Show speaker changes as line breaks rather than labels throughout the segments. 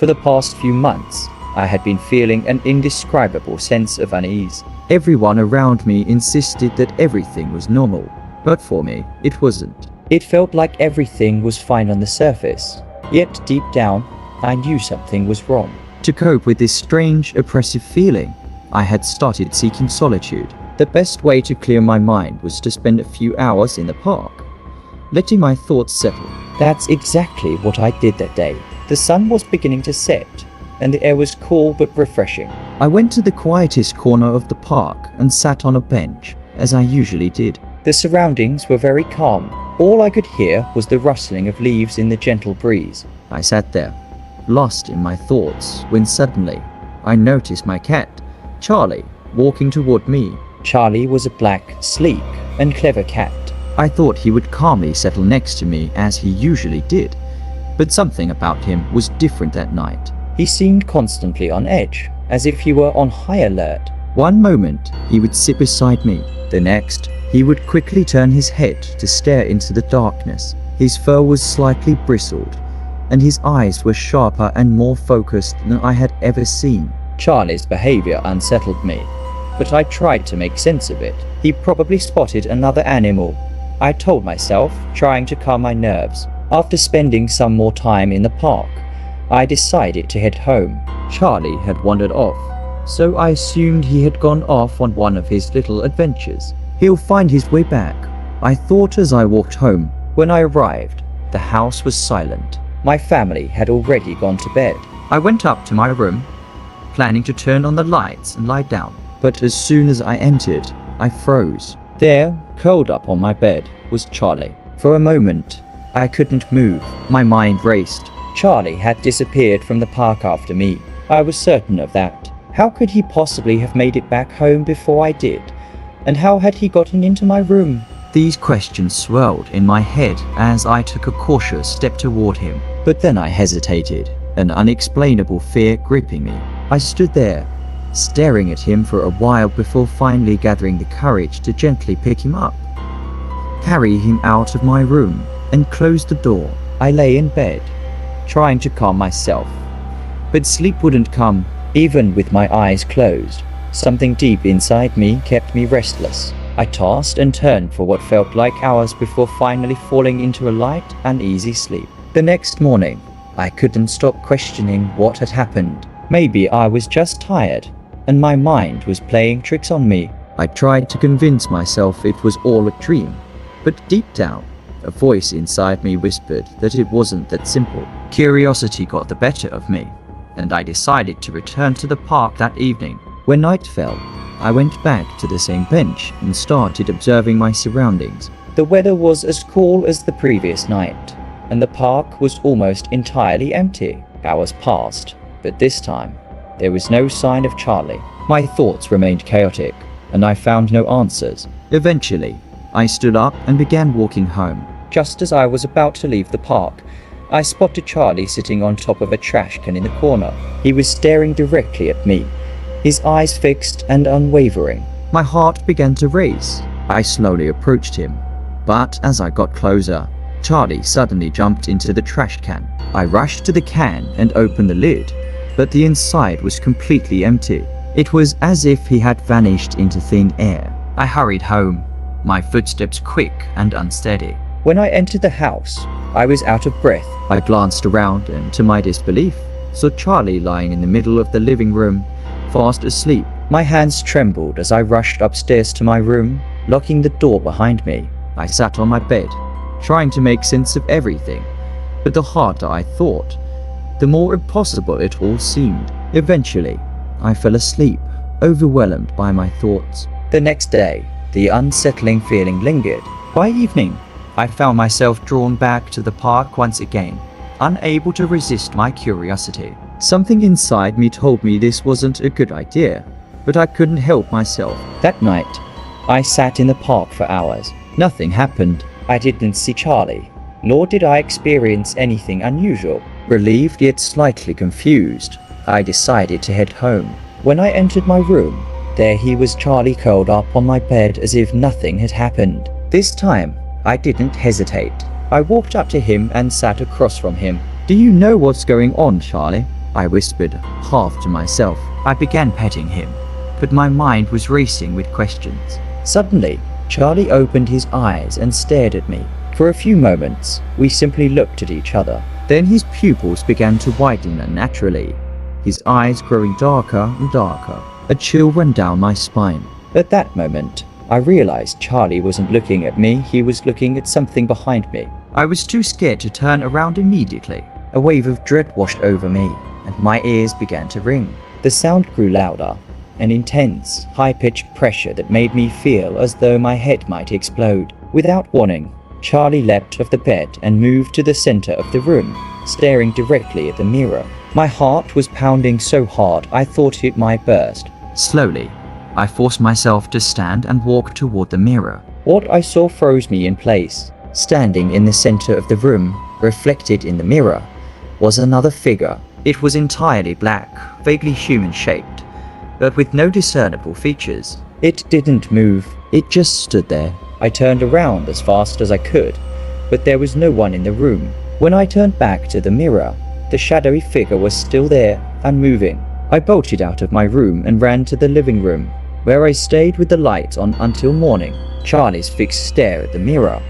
For the past few months, I had been feeling an indescribable sense of unease. Everyone around me insisted that everything was normal, but for me, it wasn't. It felt like everything was fine on the surface, yet deep down, I knew something was wrong. To cope with this strange, oppressive feeling, I had started seeking solitude. The best way to clear my mind was to spend a few hours in the park, letting my thoughts settle. That's exactly what I did that day. The sun was beginning to set, and the air was cool but refreshing. I went to the quietest corner of the park and sat on a bench, as I usually did. The surroundings were very calm. All I could hear was the rustling of leaves in the gentle breeze. I sat there, lost in my thoughts, when suddenly I noticed my cat, Charlie, walking toward me. Charlie was a black, sleek, and clever cat. I thought he would calmly settle next to me as he usually did, but something about him was different that night. He seemed constantly on edge, as if he were on high alert. One moment, he would sit beside me. The next, he would quickly turn his head to stare into the darkness. His fur was slightly bristled, and his eyes were sharper and more focused than I had ever seen. Charlie's behavior unsettled me, but I tried to make sense of it. He probably spotted another animal, I told myself, trying to calm my nerves. After spending some more time in the park, I decided to head home. Charlie had wandered off, so I assumed he had gone off on one of his little adventures. He'll find his way back, I thought as I walked home. When I arrived, the house was silent. My family had already gone to bed. I went up to my room, planning to turn on the lights and lie down. But as soon as I entered, I froze. There, curled up on my bed, was Charlie. For a moment, I couldn't move. My mind raced. Charlie had disappeared from the park after me. I was certain of that. How could he possibly have made it back home before I did? And how had he gotten into my room? These questions swirled in my head as I took a cautious step toward him. But then I hesitated, an unexplainable fear gripping me. I stood there, staring at him for a while before finally gathering the courage to gently pick him up, carry him out of my room, and close the door. I lay in bed, trying to calm myself, but sleep wouldn't come, even with my eyes closed. Something deep inside me kept me restless. I tossed and turned for what felt like hours before finally falling into a light and easy sleep. The next morning, I couldn't stop questioning what had happened. Maybe I was just tired, and my mind was playing tricks on me. I tried to convince myself it was all a dream, but deep down, a voice inside me whispered that it wasn't that simple. Curiosity got the better of me, and I decided to return to the park that evening. When night fell, I went back to the same bench and started observing my surroundings. The weather was as cool as the previous night, and the park was almost entirely empty. Hours passed, but this time, there was no sign of Charlie. My thoughts remained chaotic, and I found no answers. Eventually, I stood up and began walking home. Just as I was about to leave the park, I spotted Charlie sitting on top of a trash can in the corner. He was staring directly at me, his eyes fixed and unwavering. My heart began to race. I slowly approached him, but as I got closer, Charlie suddenly jumped into the trash can. I rushed to the can and opened the lid, but the inside was completely empty. It was as if he had vanished into thin air. I hurried home, my footsteps quick and unsteady. When I entered the house, I was out of breath. I glanced around and, to my disbelief, saw Charlie lying in the middle of the living room, fast asleep. My hands trembled as I rushed upstairs to my room, locking the door behind me. I sat on my bed, trying to make sense of everything, but the harder I thought, the more impossible it all seemed. Eventually, I fell asleep, overwhelmed by my thoughts. The next day, the unsettling feeling lingered. By evening, I found myself drawn back to the park once again, unable to resist my curiosity. Something inside me told me this wasn't a good idea, but I couldn't help myself. That night, I sat in the park for hours. Nothing happened. I didn't see Charlie, nor did I experience anything unusual. Relieved yet slightly confused, I decided to head home. When I entered my room, there he was, Charlie, curled up on my bed as if nothing had happened. This time, I didn't hesitate. I walked up to him and sat across from him. "Do you know what's going on, Charlie?" I whispered, half to myself. I began petting him, but my mind was racing with questions. Suddenly, Charlie opened his eyes and stared at me. For a few moments, we simply looked at each other. Then his pupils began to widen unnaturally, his eyes growing darker and darker. A chill ran down my spine. At that moment, I realized Charlie wasn't looking at me, he was looking at something behind me. I was too scared to turn around immediately. A wave of dread washed over me, and my ears began to ring. The sound grew louder, an intense, high-pitched pressure that made me feel as though my head might explode. Without warning, Charlie leapt off the bed and moved to the center of the room, staring directly at the mirror. My heart was pounding so hard I thought it might burst. Slowly, I forced myself to stand and walk toward the mirror. What I saw froze me in place. Standing in the center of the room, reflected in the mirror, was another figure. It was entirely black, vaguely human-shaped, but with no discernible features. It didn't move, it just stood there. I turned around as fast as I could, but there was no one in the room. When I turned back to the mirror, the shadowy figure was still there, unmoving. I bolted out of my room and ran to the living room, where I stayed with the light on until morning. Charlie's fixed stare at the mirror,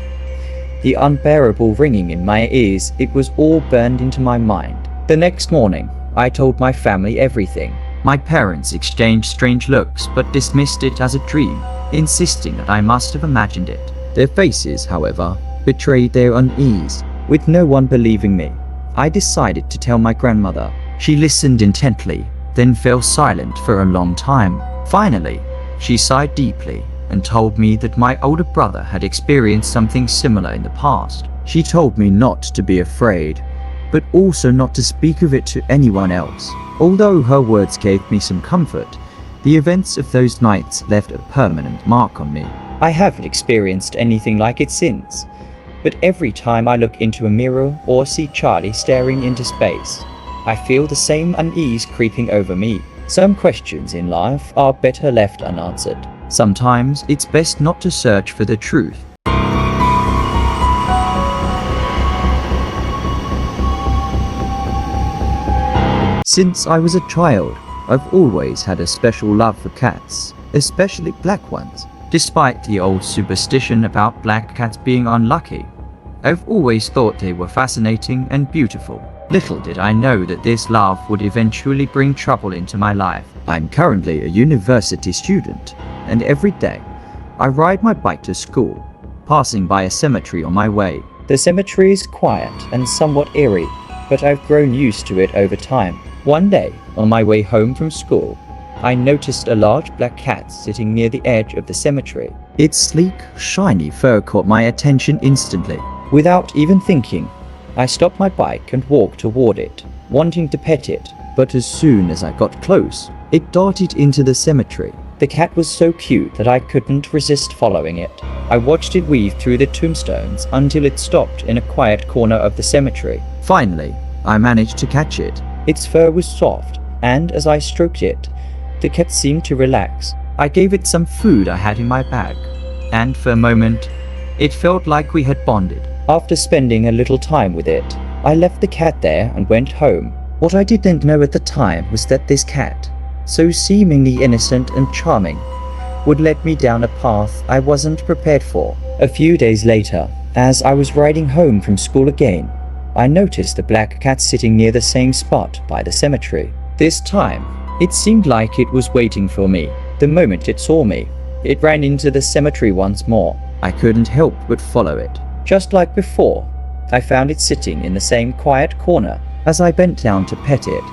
the unbearable ringing in my ears, it was all burned into my mind. The next morning, I told my family everything. My parents exchanged strange looks but dismissed it as a dream, insisting that I must have imagined it. Their faces, however, betrayed their unease. With no one believing me, I decided to tell my grandmother. She listened intently, then fell silent for a long time. Finally, she sighed deeply and told me that my older brother had experienced something similar in the past. She told me not to be afraid, but also not to speak of it to anyone else. Although her words gave me some comfort, the events of those nights left a permanent mark on me. I haven't experienced anything like it since, but every time I look into a mirror or see Charlie staring into space, I feel the same unease creeping over me. Some questions in life are better left unanswered. Sometimes it's best not to search for the truth. Since I was a child, I've always had a special love for cats, especially black ones. Despite the old superstition about black cats being unlucky, I've always thought they were fascinating and beautiful. Little did I know that this love would eventually bring trouble into my life. I'm currently a university student, and every day, I ride my bike to school, passing by a cemetery on my way. The cemetery is quiet and somewhat eerie, but I've grown used to it over time. One day, on my way home from school, I noticed a large black cat sitting near the edge of the cemetery. Its sleek, shiny fur caught my attention instantly. Without even thinking, I stopped my bike and walked toward it, wanting to pet it, but as soon as I got close, it darted into the cemetery. The cat was so cute that I couldn't resist following it. I watched it weave through the tombstones until it stopped in a quiet corner of the cemetery. Finally, I managed to catch it. Its fur was soft, and as I stroked it, the cat seemed to relax. I gave it some food I had in my bag, and for a moment, it felt like we had bonded. After spending a little time with it, I left the cat there and went home. What I didn't know at the time was that this cat, so seemingly innocent and charming, would lead me down a path I wasn't prepared for. A few days later, as I was riding home from school again, I noticed the black cat sitting near the same spot by the cemetery. This time, it seemed like it was waiting for me. The moment it saw me, it ran into the cemetery once more. I couldn't help but follow it. Just like before, I found it sitting in the same quiet corner. As I bent down to pet it,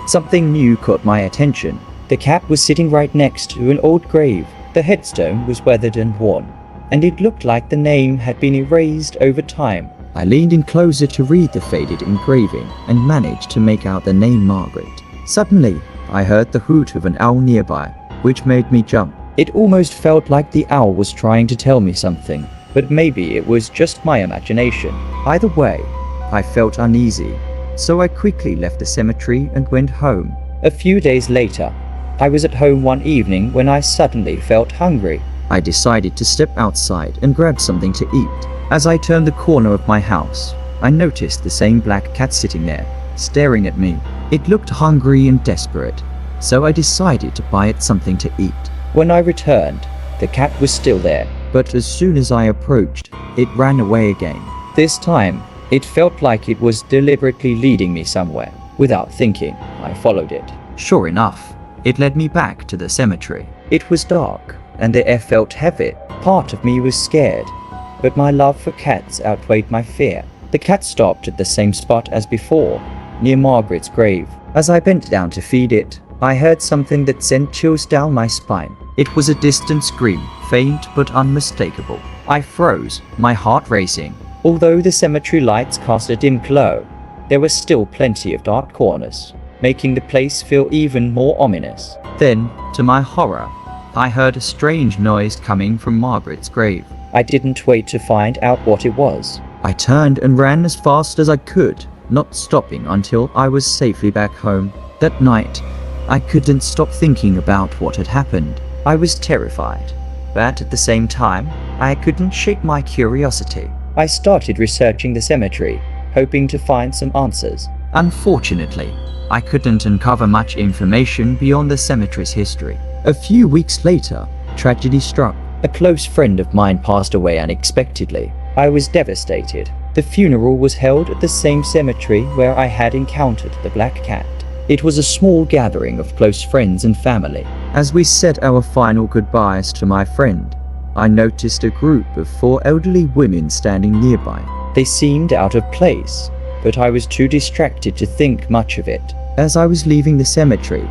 something new caught my attention. The cat was sitting right next to an old grave. The headstone was weathered and worn, and it looked like the name had been erased over time. I leaned in closer to read the faded engraving and managed to make out the name Margaret. Suddenly, I heard the hoot of an owl nearby, which made me jump. It almost felt like the owl was trying to tell me something, but maybe it was just my imagination. Either way, I felt uneasy, so I quickly left the cemetery and went home. A few days later, I was at home one evening when I suddenly felt hungry. I decided to step outside and grab something to eat. As I turned the corner of my house, I noticed the same black cat sitting there. staring at me. It looked hungry and desperate, so I decided to buy it something to eat. When I returned, the cat was still there, but as soon as I approached, it ran away again. This time, it felt like it was deliberately leading me somewhere. Without thinking, I followed it. Sure enough, it led me back to the cemetery. It was dark, and the air felt heavy. Part of me was scared, but my love for cats outweighed my fear. The cat stopped at the same spot as before, near Margaret's grave. As I bent down to feed it, I heard something that sent chills down my spine. It was a distant scream, faint but unmistakable. I froze, my heart racing. Although the cemetery lights cast a dim glow, there was still plenty of dark corners, making the place feel even more ominous. Then, to my horror, I heard a strange noise coming from Margaret's grave. I didn't wait to find out what it was. I turned and ran as fast as I could, not stopping until I was safely back home. That night, I couldn't stop thinking about what had happened. I was terrified, but at the same time, I couldn't shake my curiosity. I started researching the cemetery, hoping to find some answers. Unfortunately, I couldn't uncover much information beyond the cemetery's history. A few weeks later, tragedy struck. A close friend of mine passed away unexpectedly. I was devastated. The funeral was held at the same cemetery where I had encountered the black cat. It was a small gathering of close friends and family. As we said our final goodbyes to my friend, I noticed a group of 4 elderly women standing nearby. They seemed out of place, but I was too distracted to think much of it. As I was leaving the cemetery,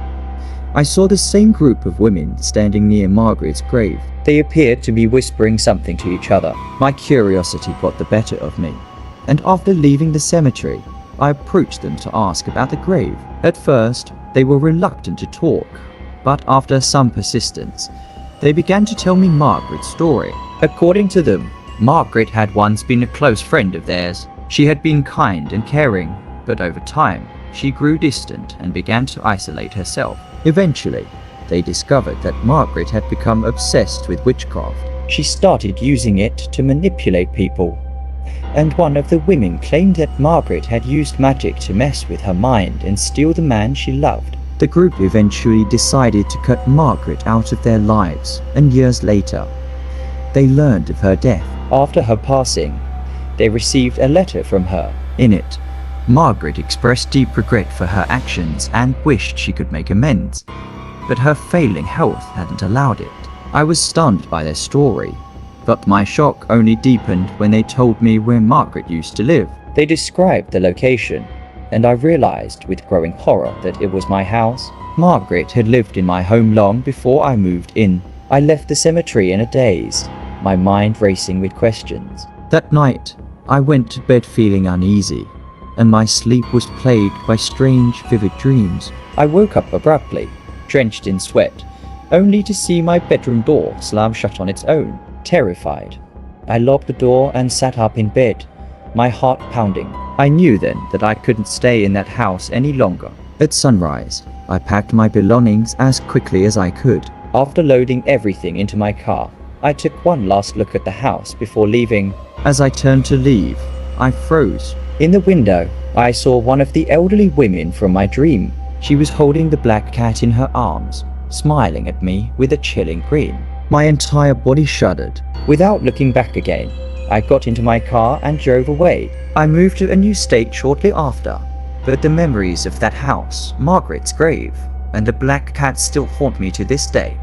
I saw the same group of women standing near Margaret's grave. They appeared to be whispering something to each other. My curiosity got the better of me, and after leaving the cemetery, I approached them to ask about the grave. At first, they were reluctant to talk, but after some persistence, they began to tell me Margaret's story. According to them, Margaret had once been a close friend of theirs. She had been kind and caring, but over time, she grew distant and began to isolate herself. Eventually, they discovered that Margaret had become obsessed with witchcraft. She started using it to manipulate people, and one of the women claimed that Margaret had used magic to mess with her mind and steal the man she loved. The group eventually decided to cut Margaret out of their lives, and years later, they learned of her death. After her passing, they received a letter from her. In it, Margaret expressed deep regret for her actions and wished she could make amends, but her failing health hadn't allowed it. I was stunned by their story, but my shock only deepened when they told me where Margaret used to live. They described the location, and I realized with growing horror that it was my house. Margaret had lived in my home long before I moved in. I left the cemetery in a daze, my mind racing with questions. That night, I went to bed feeling uneasy, and my sleep was plagued by strange, vivid dreams. I woke up abruptly, drenched in sweat, only to see my bedroom door slam shut on its own. Terrified, I locked the door and sat up in bed, my heart pounding. I knew then that I couldn't stay in that house any longer. At sunrise, I packed my belongings as quickly as I could. After loading everything into my car, I took one last look at the house before leaving. As I turned to leave, I froze. In the window, I saw one of the elderly women from my dream. She was holding the black cat in her arms, smiling at me with a chilling grin. My entire body shuddered. Without looking back again, I got into my car and drove away. I moved to a new state shortly after, but the memories of that house, Margaret's grave, and the black cat still haunt me to this day.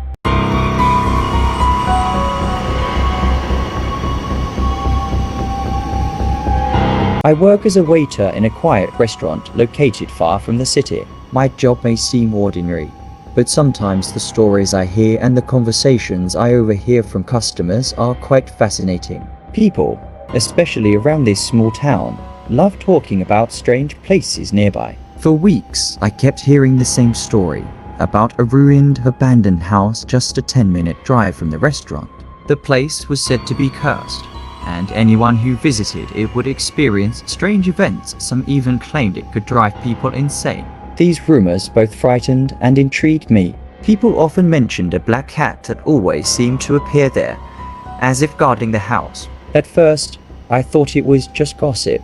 I work as a waiter in a quiet restaurant located far from the city. My job may seem ordinary, but sometimes the stories I hear and the conversations I overhear from customers are quite fascinating. People, especially around this small town, love talking about strange places nearby. For weeks, I kept hearing the same story about a ruined, abandoned house just a 10-minute drive from the restaurant. The place was said to be cursed, and anyone who visited it would experience strange events. Some even claimed it could drive people insane. These rumors both frightened and intrigued me. People often mentioned a black cat that always seemed to appear there, as if guarding the house. At first, I thought it was just gossip,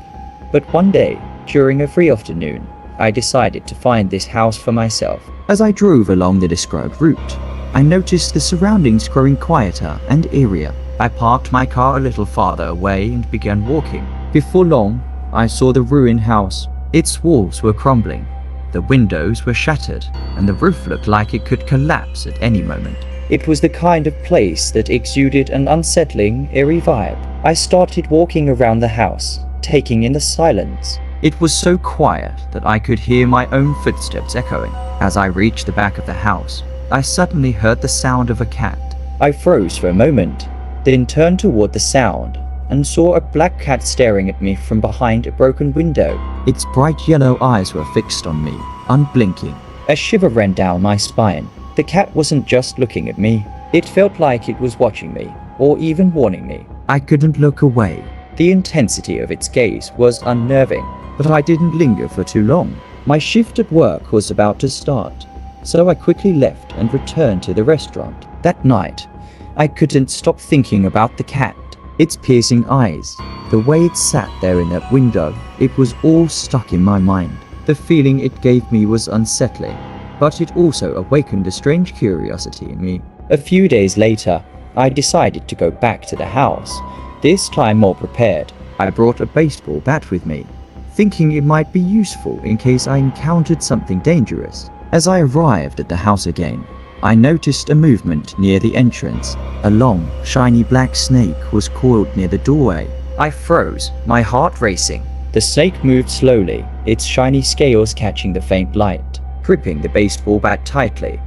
but one day, during a free afternoon, I decided to find this house for myself. As I drove along the described route, I noticed the surroundings growing quieter and eerier. I parked my car a little farther away and began walking. Before long, I saw the ruined house. Its walls were crumbling, the windows were shattered, and the roof looked like it could collapse at any moment. It was the kind of place that exuded an unsettling, eerie vibe. I started walking around the house, taking in the silence. It was so quiet that I could hear my own footsteps echoing. As I reached the back of the house, I suddenly heard the sound of a cat. I froze for a moment, then turned toward the sound and saw a black cat staring at me from behind a broken window. Its bright yellow eyes were fixed on me, unblinking. A shiver ran down my spine. The cat wasn't just looking at me. It felt like it was watching me, or even warning me. I couldn't look away. The intensity of its gaze was unnerving, but I didn't linger for too long. My shift at work was about to start, so I quickly left and returned to the restaurant. That night, I couldn't stop thinking about the cat. Its piercing eyes, the way it sat there in that window, it was all stuck in my mind. The feeling it gave me was unsettling, but it also awakened a strange curiosity in me. A few days later, I decided to go back to the house, this time more prepared. I brought a baseball bat with me, thinking it might be useful in case I encountered something dangerous. As I arrived at the house again, I noticed a movement near the entrance. A long, shiny black snake was coiled near the doorway. I froze, my heart racing. The snake moved slowly, its shiny scales catching the faint light. Gripping the baseball bat tightly,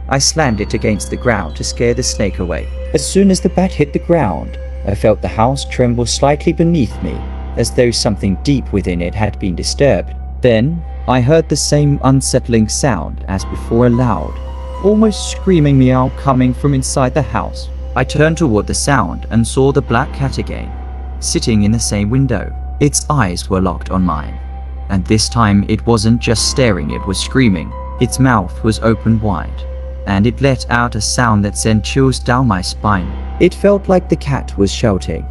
I slammed it against the ground to scare the snake away. As soon as the bat hit the ground, I felt the house tremble slightly beneath me, as though something deep within it had been disturbed. Then, I heard the same unsettling sound as before, a loud, almost screaming meow coming from inside the house. I turned toward the sound and saw the black cat again, sitting in the same window. Its eyes were locked on mine, and this time it wasn't just staring, it was screaming. Its mouth was open wide, and it let out a sound that sent chills down my spine. It felt like the cat was shouting,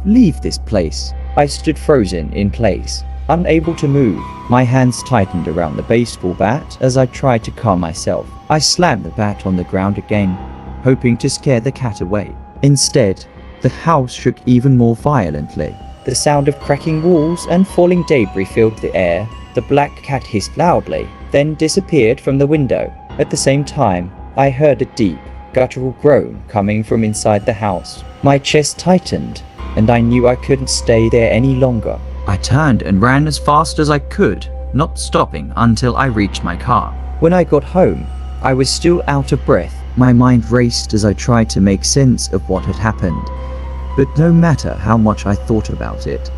"Leave this place." I stood frozen in place, unable to move. My hands tightened around the baseball bat as I tried to calm myself. I slammed the bat on the ground again, hoping to scare the cat away. Instead, the house shook even more violently. The sound of cracking walls and falling debris filled the air. The black cat hissed loudly, then disappeared from the window. At the same time, I heard a deep, guttural groan coming from inside the house. My chest tightened, and I knew I couldn't stay there any longer. I turned and ran as fast as I could, not stopping until I reached my car. When I got home, I was still out of breath. My mind raced as I tried to make sense of what had happened. But no matter how much I thought about it,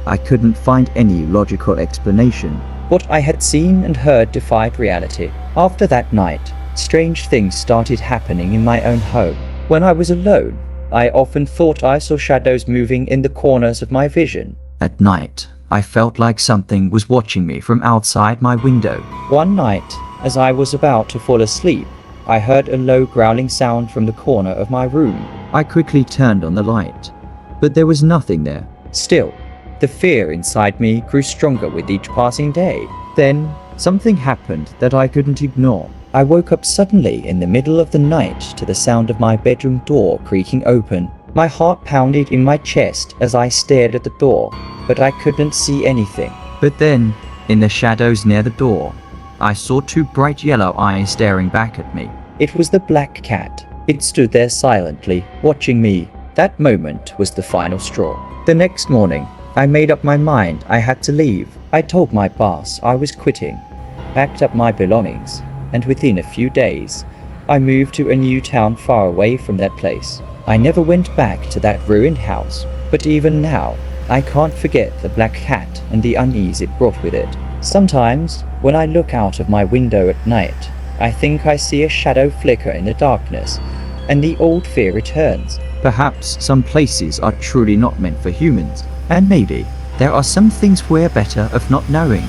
I couldn't find any logical explanation. What I had seen and heard defied reality. After that night, strange things started happening in my own home. When I was alone, I often thought I saw shadows moving in the corners of my vision. At night, I felt like something was watching me from outside my window. One night, as I was about to fall asleep, I heard a low growling sound from the corner of my room. I quickly turned on the light, but there was nothing there. Still, the fear inside me grew stronger with each passing day. Then, something happened that I couldn't ignore. I woke up suddenly in the middle of the night to the sound of my bedroom door creaking open. My heart pounded in my chest as I stared at the door, but I couldn't see anything. But then, in the shadows near the door, I saw two bright yellow eyes staring back at me. It was the black cat. It stood there silently, watching me. That moment was the final straw. The next morning, I made up my mind I had to leave. I told my boss I was quitting, packed up my belongings, and within a few days, I moved to a new town far away from that place. I never went back to that ruined house, but even now, I can't forget the black cat and the unease it brought with it. Sometimes, when I look out of my window at night, I think I see a shadow flicker in the darkness, and the old fear returns. Perhaps some places are truly not meant for humans, and maybe there are some things we're better off not knowing.